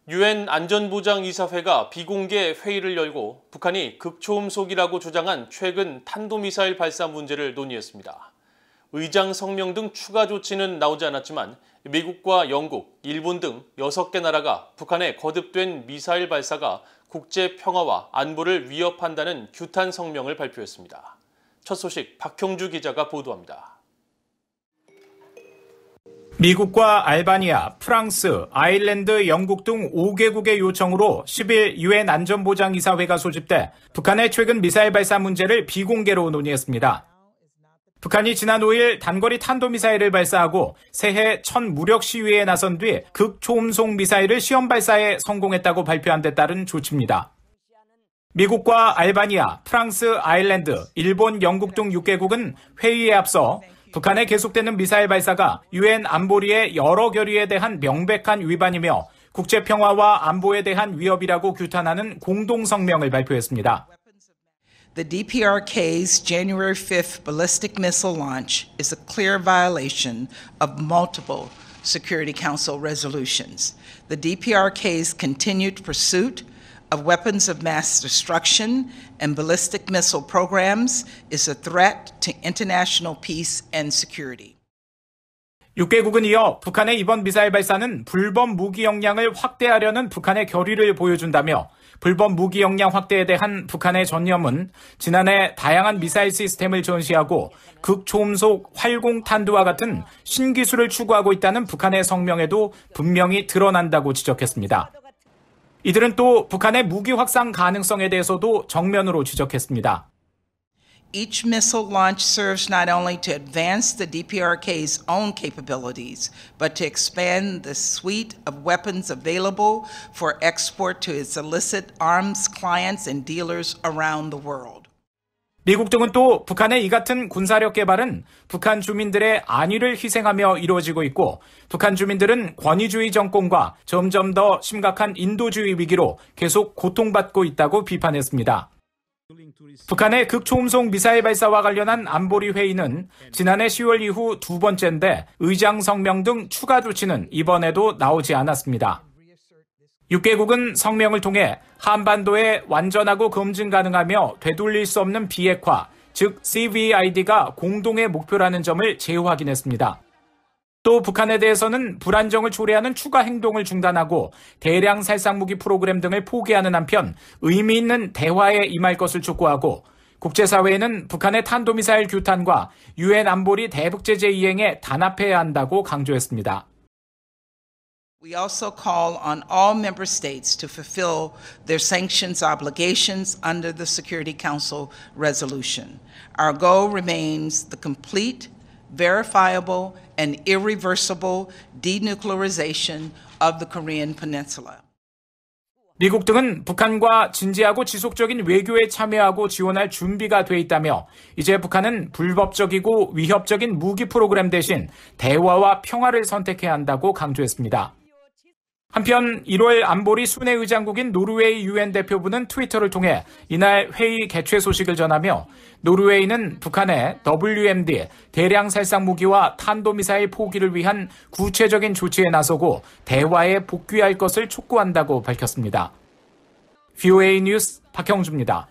유엔 안전보장이사회가 비공개 회의를 열고 북한이 극초음속이라고 주장한 최근 탄도미사일 발사 문제를 논의했습니다. 의장 성명 등 추가 조치는 나오지 않았지만 미국과 영국, 일본 등 6개 나라가 북한의 거듭된 미사일 발사가 국제 평화와 안보를 위협한다는 규탄 성명을 발표했습니다. 첫 소식 박형주 기자가 보도합니다. 미국과 알바니아, 프랑스, 아일랜드, 영국 등 5개국의 요청으로 10일 유엔 안전보장이사회가 소집돼 북한의 최근 미사일 발사 문제를 비공개로 논의했습니다. 북한이 지난 5일 단거리 탄도미사일을 발사하고 새해 첫 무력 시위에 나선 뒤 극초음속 미사일을 시험 발사에 성공했다고 발표한 데 따른 조치입니다. 미국과 알바니아, 프랑스, 아일랜드, 일본, 영국 등 6개국은 회의에 앞서 북한의 계속되는 미사일 발사가 유엔 안보리의 여러 결의에 대한 명백한 위반이며 국제 평화와 안보에 대한 위협이라고 규탄하는 공동 성명을 발표했습니다. The DPRK's January 5th ballistic missile launch is a clear violation of multiple Security Council resolutions. The DPRK's continued pursuit of weapons of mass destruction and ballistic missile programs is a threat to international peace and security. 6개국은 이어 북한의 이번 미사일 발사는 불법 무기 역량을 확대하려는 북한의 결의를 보여준다며 불법 무기 역량 확대에 대한 북한의 전념은 지난해 다양한 미사일 시스템을 전시하고 극초음속 활공탄두와 같은 신기술을 추구하고 있다는 북한의 성명에도 분명히 드러난다고 지적했습니다. 이들은 또 북한의 무기 확산 가능성에 대해서도 정면으로 지적했습니다. Each missile launch serves not only to advance the DPRK's own capabilities, but to expand the suite of weapons available for export to its illicit arms clients and dealers around the world. 미국 등은 또 북한의 이 같은 군사력 개발은 북한 주민들의 안위를 희생하며 이루어지고 있고 북한 주민들은 권위주의 정권과 점점 더 심각한 인도주의 위기로 계속 고통받고 있다고 비판했습니다. 북한의 극초음속 미사일 발사와 관련한 안보리 회의는 지난해 10월 이후 두 번째인데 의장 성명 등 추가 조치는 이번에도 나오지 않았습니다. 6개국은 성명을 통해 한반도에 완전하고 검증 가능하며 되돌릴 수 없는 비핵화, 즉 CVID가 공동의 목표라는 점을 재확인했습니다. 또 북한에 대해서는 불안정을 초래하는 추가 행동을 중단하고 대량 살상무기 프로그램 등을 포기하는 한편 의미 있는 대화에 임할 것을 촉구하고 국제사회에는 북한의 탄도미사일 규탄과 유엔 안보리 대북제재 이행에 단합해야 한다고 강조했습니다. We also call on all member states to fulfill their sanctions obligations under the Security Council resolution. Our goal remains the complete, verifiable, and irreversible denuclearization of the Korean Peninsula. 미국 등은 북한과 진지하고 지속적인 외교에 참여하고 지원할 준비가 돼 있다며 이제 북한은 불법적이고 위협적인 무기 프로그램 대신 대화와 평화를 선택해야 한다고 강조했습니다. 한편 1월 안보리 순회 의장국인 노르웨이 유엔 대표부는 트위터를 통해 이날 회의 개최 소식을 전하며 노르웨이는 북한의 WMD 대량 살상 무기와 탄도미사일 포기를 위한 구체적인 조치에 나서고 대화에 복귀할 것을 촉구한다고 밝혔습니다. VOA 뉴스 박형주입니다.